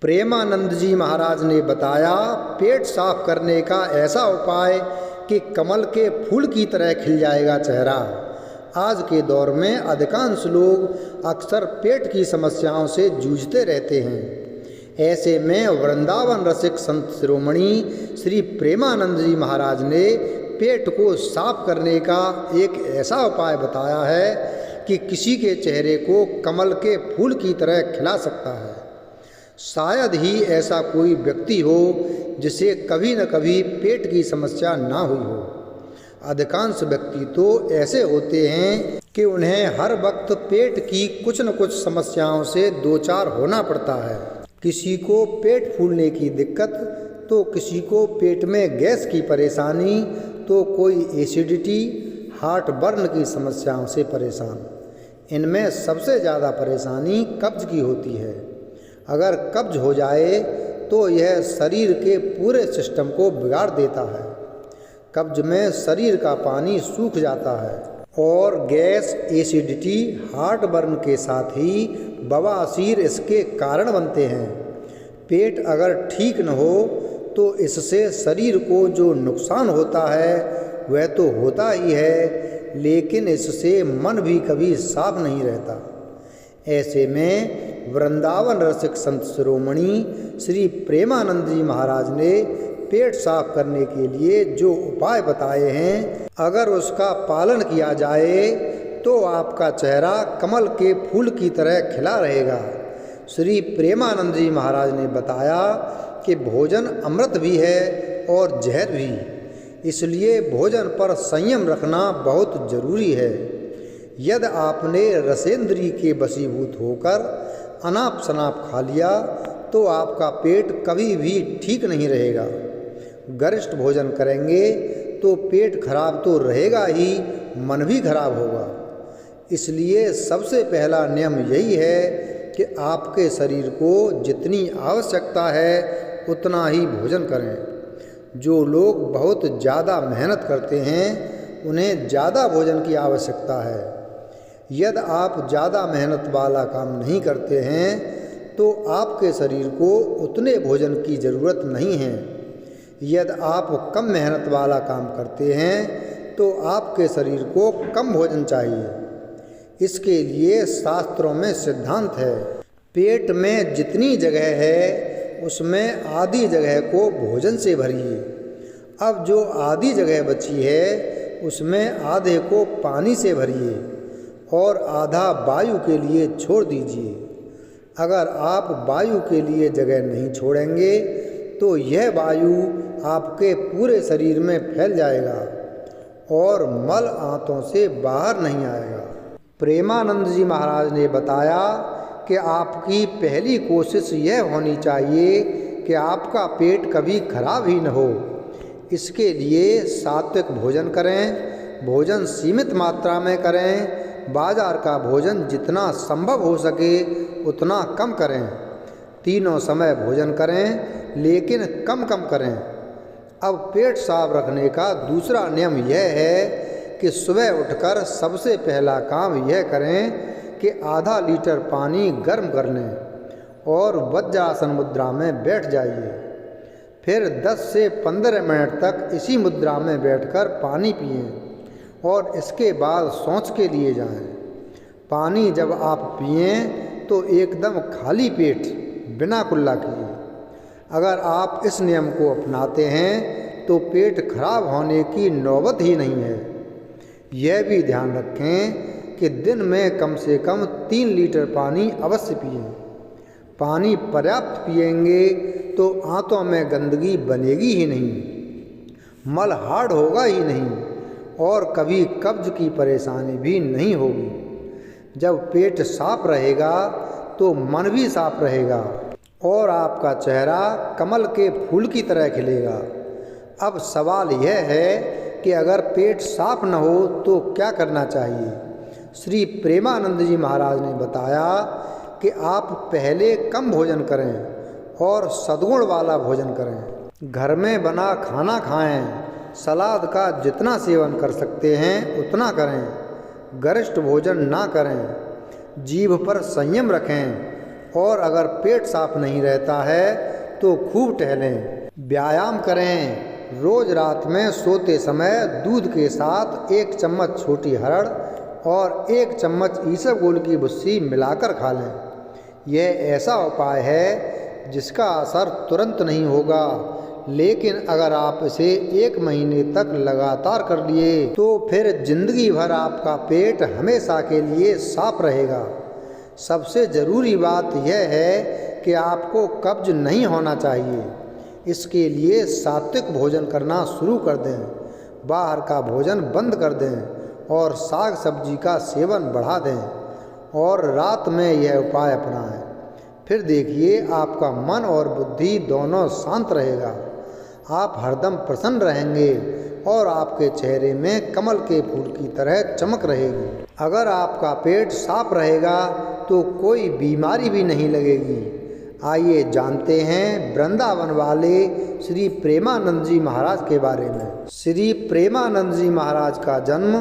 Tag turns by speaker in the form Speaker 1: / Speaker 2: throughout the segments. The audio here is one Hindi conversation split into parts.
Speaker 1: प्रेमानंद जी महाराज ने बताया, पेट साफ करने का ऐसा उपाय कि कमल के फूल की तरह खिल जाएगा चेहरा। आज के दौर में अधिकांश लोग अक्सर पेट की समस्याओं से जूझते रहते हैं। ऐसे में वृंदावन रसिक संत शिरोमणि श्री प्रेमानंद जी महाराज ने पेट को साफ करने का एक ऐसा उपाय बताया है कि किसी के चेहरे को कमल के फूल की तरह खिला सकता है। शायद ही ऐसा कोई व्यक्ति हो जिसे कभी न कभी पेट की समस्या ना हुई हो। अधिकांश व्यक्ति तो ऐसे होते हैं कि उन्हें हर वक्त पेट की कुछ न कुछ समस्याओं से दो चार होना पड़ता है। किसी को पेट फूलने की दिक्कत, तो किसी को पेट में गैस की परेशानी, तो कोई एसिडिटी, हार्ट बर्न की समस्याओं से परेशान। इनमें सबसे ज़्यादा परेशानी कब्ज की होती है। अगर कब्ज हो जाए तो यह शरीर के पूरे सिस्टम को बिगाड़ देता है। कब्ज में शरीर का पानी सूख जाता है और गैस, एसिडिटी, हार्ट बर्न के साथ ही बवासीर इसके कारण बनते हैं। पेट अगर ठीक न हो तो इससे शरीर को जो नुकसान होता है वह तो होता ही है, लेकिन इससे मन भी कभी साफ नहीं रहता। ऐसे में वृंदावन रसिक संत शिरोमणि श्री प्रेमानंद जी महाराज ने पेट साफ करने के लिए जो उपाय बताए हैं, अगर उसका पालन किया जाए तो आपका चेहरा कमल के फूल की तरह खिला रहेगा। श्री प्रेमानंद जी महाराज ने बताया कि भोजन अमृत भी है और जहर भी, इसलिए भोजन पर संयम रखना बहुत जरूरी है। यदि आपने रसेंद्री के वशीभूत होकर अनाप शनाप खा लिया तो आपका पेट कभी भी ठीक नहीं रहेगा। गरिष्ठ भोजन करेंगे तो पेट खराब तो रहेगा ही, मन भी खराब होगा। इसलिए सबसे पहला नियम यही है कि आपके शरीर को जितनी आवश्यकता है उतना ही भोजन करें। जो लोग बहुत ज़्यादा मेहनत करते हैं उन्हें ज़्यादा भोजन की आवश्यकता है। यदि आप ज़्यादा मेहनत वाला काम नहीं करते हैं तो आपके शरीर को उतने भोजन की ज़रूरत नहीं है। यदि आप कम मेहनत वाला काम करते हैं तो आपके शरीर को कम भोजन चाहिए। इसके लिए शास्त्रों में सिद्धांत है, पेट में जितनी जगह है उसमें आधी जगह को भोजन से भरिए। अब जो आधी जगह बची है उसमें आधे को पानी से भरिए और आधा वायु के लिए छोड़ दीजिए। अगर आप वायु के लिए जगह नहीं छोड़ेंगे तो यह वायु आपके पूरे शरीर में फैल जाएगा और मल आंतों से बाहर नहीं आएगा। प्रेमानंद जी महाराज ने बताया कि आपकी पहली कोशिश यह होनी चाहिए कि आपका पेट कभी खराब ही न हो। इसके लिए सात्विक भोजन करें, भोजन सीमित मात्रा में करें, बाजार का भोजन जितना संभव हो सके उतना कम करें। तीनों समय भोजन करें लेकिन कम कम करें। अब पेट साफ रखने का दूसरा नियम यह है कि सुबह उठकर सबसे पहला काम यह करें कि आधा लीटर पानी गर्म कर लें और वज्रासन मुद्रा में बैठ जाइए। फिर 10 से 15 मिनट तक इसी मुद्रा में बैठकर पानी पिएं और इसके बाद शौच के लिए जाएं। पानी जब आप पिएं तो एकदम खाली पेट बिना कुल्ला किए। अगर आप इस नियम को अपनाते हैं तो पेट खराब होने की नौबत ही नहीं है। यह भी ध्यान रखें कि दिन में कम से कम 3 लीटर पानी अवश्य पिएं। पानी पर्याप्त पिएंगे तो आंतों में गंदगी बनेगी ही नहीं, मल हार्ड होगा ही नहीं और कभी कब्ज की परेशानी भी नहीं होगी। जब पेट साफ रहेगा तो मन भी साफ रहेगा और आपका चेहरा कमल के फूल की तरह खिलेगा। अब सवाल यह है कि अगर पेट साफ न हो तो क्या करना चाहिए। श्री प्रेमानंद जी महाराज ने बताया कि आप पहले कम भोजन करें और सद्गुण वाला भोजन करें। घर में बना खाना खाएं, सलाद का जितना सेवन कर सकते हैं उतना करें, गरिष्ठ भोजन ना करें, जीभ पर संयम रखें और अगर पेट साफ नहीं रहता है तो खूब टहलें, व्यायाम करें। रोज रात में सोते समय दूध के साथ 1 चम्मच छोटी हरड़ और 1 चम्मच ईसबगोल की भुस्सी मिलाकर खा लें। यह ऐसा उपाय है जिसका असर तुरंत नहीं होगा, लेकिन अगर आप इसे 1 महीने तक लगातार कर लिए तो फिर जिंदगी भर आपका पेट हमेशा के लिए साफ रहेगा। सबसे ज़रूरी बात यह है कि आपको कब्ज नहीं होना चाहिए। इसके लिए सात्विक भोजन करना शुरू कर दें, बाहर का भोजन बंद कर दें और साग सब्जी का सेवन बढ़ा दें और रात में यह उपाय अपनाएं। फिर देखिए आपका मन और बुद्धि दोनों शांत रहेगा, आप हरदम प्रसन्न रहेंगे और आपके चेहरे में कमल के फूल की तरह चमक रहेगी। अगर आपका पेट साफ रहेगा तो कोई बीमारी भी नहीं लगेगी। आइए जानते हैं वृंदावन वाले श्री प्रेमानंद जी महाराज के बारे में। श्री प्रेमानंद जी महाराज का जन्म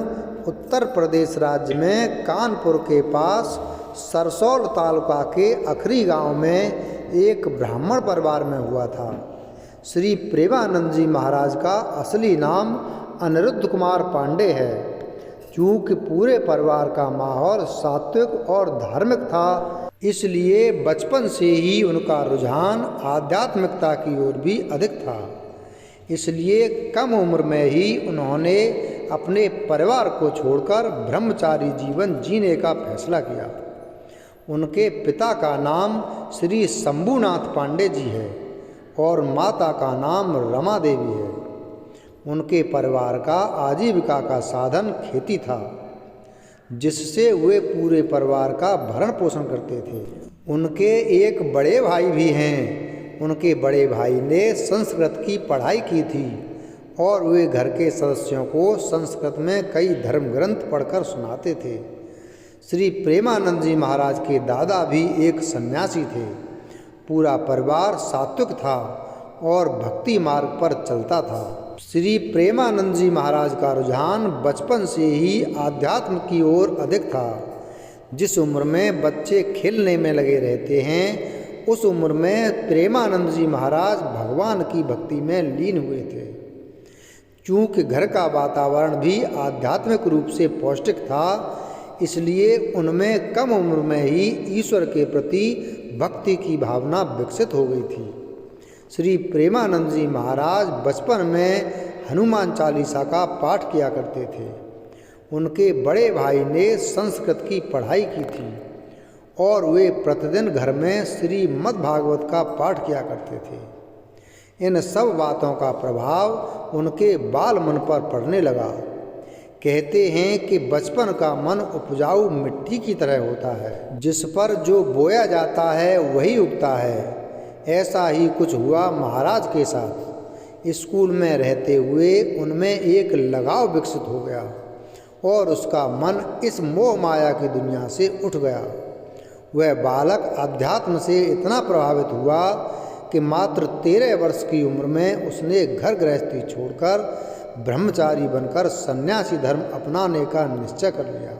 Speaker 1: उत्तर प्रदेश राज्य में कानपुर के पास सरसौल तालुका के अखरी गांव में एक ब्राह्मण परिवार में हुआ था। श्री प्रेमानंद जी महाराज का असली नाम अनिरुद्ध कुमार पांडे है। चूँकि पूरे परिवार का माहौल सात्विक और धार्मिक था, इसलिए बचपन से ही उनका रुझान आध्यात्मिकता की ओर भी अधिक था। इसलिए कम उम्र में ही उन्होंने अपने परिवार को छोड़कर ब्रह्मचारी जीवन जीने का फैसला किया। उनके पिता का नाम श्री शंभुनाथ पांडे जी है और माता का नाम रमा देवी है। उनके परिवार का आजीविका का साधन खेती था, जिससे वे पूरे परिवार का भरण पोषण करते थे। उनके एक बड़े भाई भी हैं। उनके बड़े भाई ने संस्कृत की पढ़ाई की थी और वे घर के सदस्यों को संस्कृत में कई धर्म ग्रंथ पढ़कर सुनाते थे। श्री प्रेमानंद जी महाराज के दादा भी एक सन्यासी थे। पूरा परिवार सात्विक था और भक्ति मार्ग पर चलता था। श्री प्रेमानंद जी महाराज का रुझान बचपन से ही आध्यात्म की ओर अधिक था। जिस उम्र में बच्चे खेलने में लगे रहते हैं, उस उम्र में प्रेमानंद जी महाराज भगवान की भक्ति में लीन हुए थे। चूँकि घर का वातावरण भी आध्यात्मिक रूप से पौष्टिक था, इसलिए उनमें कम उम्र में ही ईश्वर के प्रति भक्ति की भावना विकसित हो गई थी। श्री प्रेमानंद जी महाराज बचपन में हनुमान चालीसा का पाठ किया करते थे। उनके बड़े भाई ने संस्कृत की पढ़ाई की थी और वे प्रतिदिन घर में श्रीमद् भागवत का पाठ किया करते थे। इन सब बातों का प्रभाव उनके बाल मन पर पड़ने लगा। कहते हैं कि बचपन का मन उपजाऊ मिट्टी की तरह होता है, जिस पर जो बोया जाता है वही उगता है। ऐसा ही कुछ हुआ महाराज के साथ। स्कूल में रहते हुए उनमें एक लगाव विकसित हो गया और उसका मन इस मोह माया की दुनिया से उठ गया। वह बालक अध्यात्म से इतना प्रभावित हुआ कि मात्र 13 वर्ष की उम्र में उसने घर गृहस्थी छोड़कर ब्रह्मचारी बनकर सन्यासी धर्म अपनाने का निश्चय कर लिया।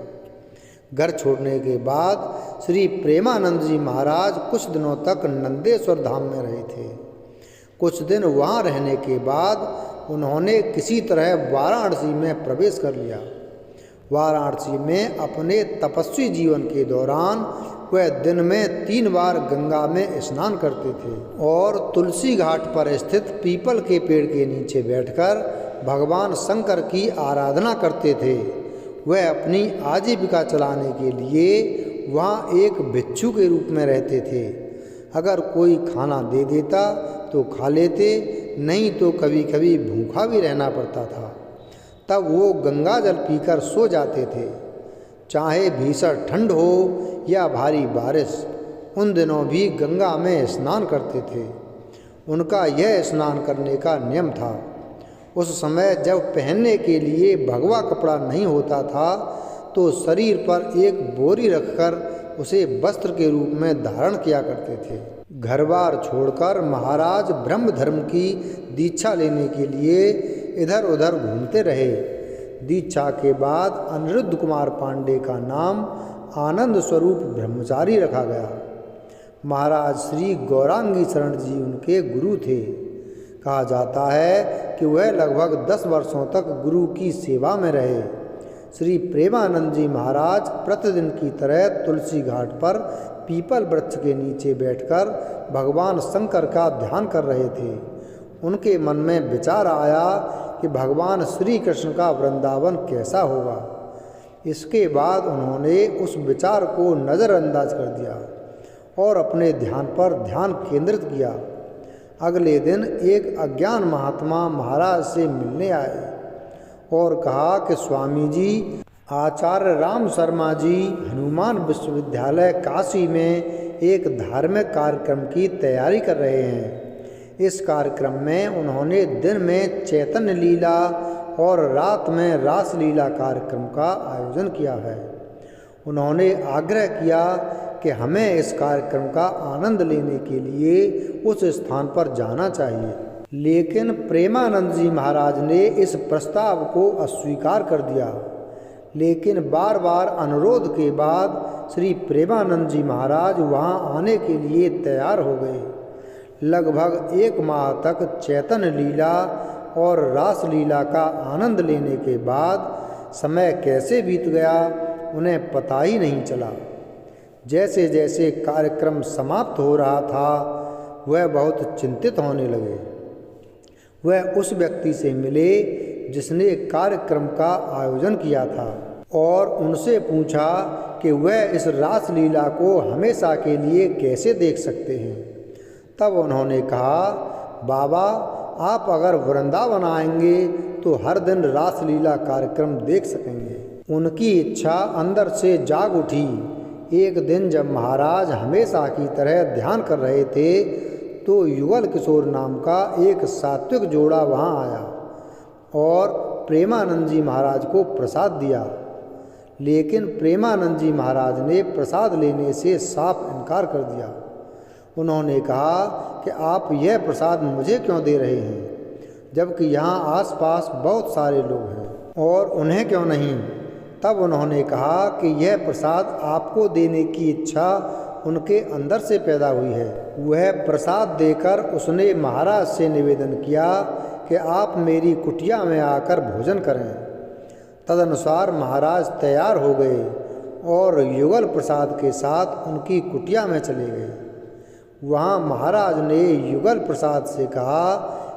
Speaker 1: घर छोड़ने के बाद श्री प्रेमानंद जी महाराज कुछ दिनों तक नंदेश्वर धाम में रहे थे। कुछ दिन वहाँ रहने के बाद उन्होंने किसी तरह वाराणसी में प्रवेश कर लिया। वाराणसी में अपने तपस्वी जीवन के दौरान वह दिन में 3 बार गंगा में स्नान करते थे और तुलसी घाट पर स्थित पीपल के पेड़ के नीचे बैठकर भगवान शंकर की आराधना करते थे। वह अपनी आजीविका चलाने के लिए वहाँ एक भिक्षु के रूप में रहते थे। अगर कोई खाना दे देता तो खा लेते, नहीं तो कभी कभी भूखा भी रहना पड़ता था। तब वो गंगा जल पीकर सो जाते थे, चाहे भीषण ठंड हो या भारी बारिश। उन दिनों भी गंगा में स्नान करते थे। उनका यह स्नान करने का नियम था। उस समय जब पहनने के लिए भगवा कपड़ा नहीं होता था तो शरीर पर एक बोरी रखकर उसे वस्त्र के रूप में धारण किया करते थे। घर बार छोड़कर महाराज ब्रह्म धर्म की दीक्षा लेने के लिए इधर उधर घूमते रहे। दीक्षा के बाद अनिरुद्ध कुमार पांडे का नाम आनंद स्वरूप ब्रह्मचारी रखा गया। महाराज श्री गौरांगी शरण जी उनके गुरु थे। कहा जाता है कि वह लगभग 10 वर्षों तक गुरु की सेवा में रहे। श्री प्रेमानंद जी महाराज प्रतिदिन की तरह तुलसी घाट पर पीपल वृक्ष के नीचे बैठकर भगवान शंकर का ध्यान कर रहे थे। उनके मन में विचार आया कि भगवान श्री कृष्ण का वृंदावन कैसा होगा। इसके बाद उन्होंने उस विचार को नज़रअंदाज कर दिया और अपने ध्यान पर ध्यान केंद्रित किया। अगले दिन एक अज्ञान महात्मा महाराज से मिलने आए और कहा कि स्वामी जी, आचार्य राम शर्मा जी हनुमान विश्वविद्यालय काशी में एक धार्मिक कार्यक्रम की तैयारी कर रहे हैं। इस कार्यक्रम में उन्होंने दिन में चैतन्य लीला और रात में रास लीला कार्यक्रम का आयोजन किया है। उन्होंने आग्रह किया कि हमें इस कार्यक्रम का आनंद लेने के लिए उस स्थान पर जाना चाहिए। लेकिन प्रेमानंद जी महाराज ने इस प्रस्ताव को अस्वीकार कर दिया। लेकिन बार बार अनुरोध के बाद श्री प्रेमानंद जी महाराज वहां आने के लिए तैयार हो गए। लगभग 1 माह तक चैतन्य लीला और रास लीला का आनंद लेने के बाद समय कैसे बीत गया उन्हें पता ही नहीं चला। जैसे जैसे कार्यक्रम समाप्त हो रहा था वह बहुत चिंतित होने लगे। वह उस व्यक्ति से मिले जिसने कार्यक्रम का आयोजन किया था और उनसे पूछा कि वह इस रास लीला को हमेशा के लिए कैसे देख सकते हैं। तब उन्होंने कहा, बाबा, आप अगर वृंदावन आएंगे तो हर दिन रास लीला कार्यक्रम देख सकेंगे। उनकी इच्छा अंदर से जाग उठी। एक दिन जब महाराज हमेशा की तरह ध्यान कर रहे थे तो युगल किशोर नाम का एक सात्विक जोड़ा वहां आया और प्रेमानंद जी महाराज को प्रसाद दिया। लेकिन प्रेमानंद जी महाराज ने प्रसाद लेने से साफ इनकार कर दिया। उन्होंने कहा कि आप यह प्रसाद मुझे क्यों दे रहे हैं जबकि यहाँ आसपास बहुत सारे लोग हैं, और उन्हें क्यों नहीं। तब उन्होंने कहा कि यह प्रसाद आपको देने की इच्छा उनके अंदर से पैदा हुई है। वह प्रसाद देकर उसने महाराज से निवेदन किया कि आप मेरी कुटिया में आकर भोजन करें। तदनुसार महाराज तैयार हो गए और युगल प्रसाद के साथ उनकी कुटिया में चले गए। वहाँ महाराज ने युगल प्रसाद से कहा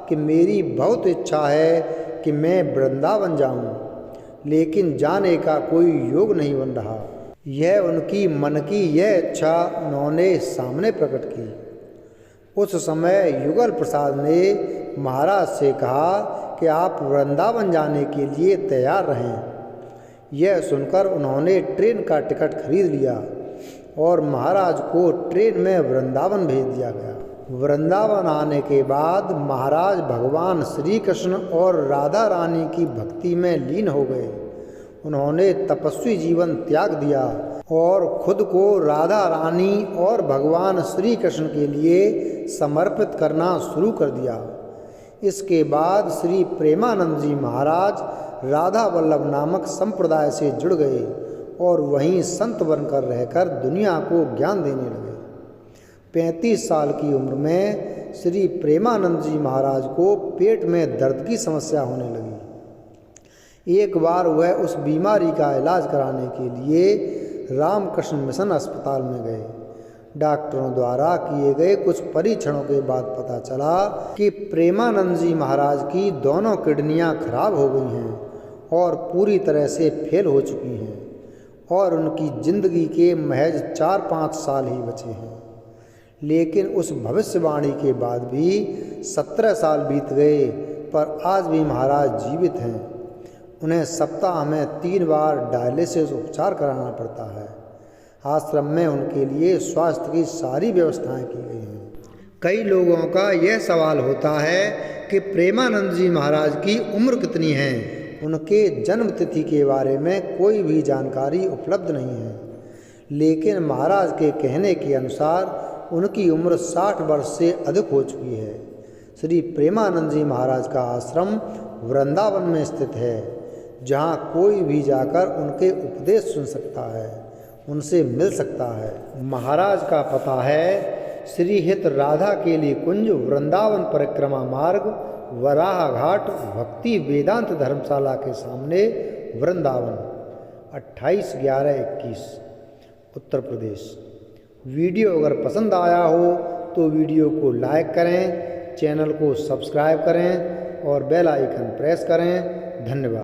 Speaker 1: कि मेरी बहुत इच्छा है कि मैं वृंदावन जाऊं, लेकिन जाने का कोई योग नहीं बन रहा। यह उनकी मन की यह इच्छा उन्होंने सामने प्रकट की। उस समय युगल प्रसाद ने महाराज से कहा कि आप वृंदावन जाने के लिए तैयार रहें। यह सुनकर उन्होंने ट्रेन का टिकट खरीद लिया और महाराज को ट्रेन में वृंदावन भेज दिया गया। वृंदावन आने के बाद महाराज भगवान श्री कृष्ण और राधा रानी की भक्ति में लीन हो गए। उन्होंने तपस्वी जीवन त्याग दिया और खुद को राधा रानी और भगवान श्री कृष्ण के लिए समर्पित करना शुरू कर दिया। इसके बाद श्री प्रेमानंद जी महाराज राधा वल्लभ नामक संप्रदाय से जुड़ गए और वहीं संत बनकर रहकर दुनिया को ज्ञान देने लगे। 35 साल की उम्र में श्री प्रेमानंद जी महाराज को पेट में दर्द की समस्या होने लगी। एक बार वह उस बीमारी का इलाज कराने के लिए रामकृष्ण मिशन अस्पताल में गए। डॉक्टरों द्वारा किए गए कुछ परीक्षणों के बाद पता चला कि प्रेमानंद जी महाराज की दोनों किडनियां खराब हो गई हैं और पूरी तरह से फेल हो चुकी हैं और उनकी जिंदगी के महज 4-5 साल ही बचे हैं। लेकिन उस भविष्यवाणी के बाद भी 17 साल बीत गए पर आज भी महाराज जीवित हैं। उन्हें सप्ताह में 3 बार डायलिसिस उपचार कराना पड़ता है। आश्रम में उनके लिए स्वास्थ्य की सारी व्यवस्थाएं की गई हैं। कई लोगों का यह सवाल होता है कि प्रेमानंद जी महाराज की उम्र कितनी है। उनके जन्म तिथि के बारे में कोई भी जानकारी उपलब्ध नहीं है, लेकिन महाराज के कहने के अनुसार उनकी उम्र 60 वर्ष से अधिक हो चुकी है। श्री प्रेमानंद जी महाराज का आश्रम वृंदावन में स्थित है, जहाँ कोई भी जाकर उनके उपदेश सुन सकता है, उनसे मिल सकता है। महाराज का पता है श्रीहित राधा केली कुंज, वृंदावन परिक्रमा मार्ग, वराह घाट, भक्ति वेदांत धर्मशाला के सामने, वृंदावन। 28/11/21 उत्तर प्रदेश। वीडियो अगर पसंद आया हो तो वीडियो को लाइक करें, चैनल को सब्सक्राइब करें और बेल आइकन प्रेस करें। धन्यवाद।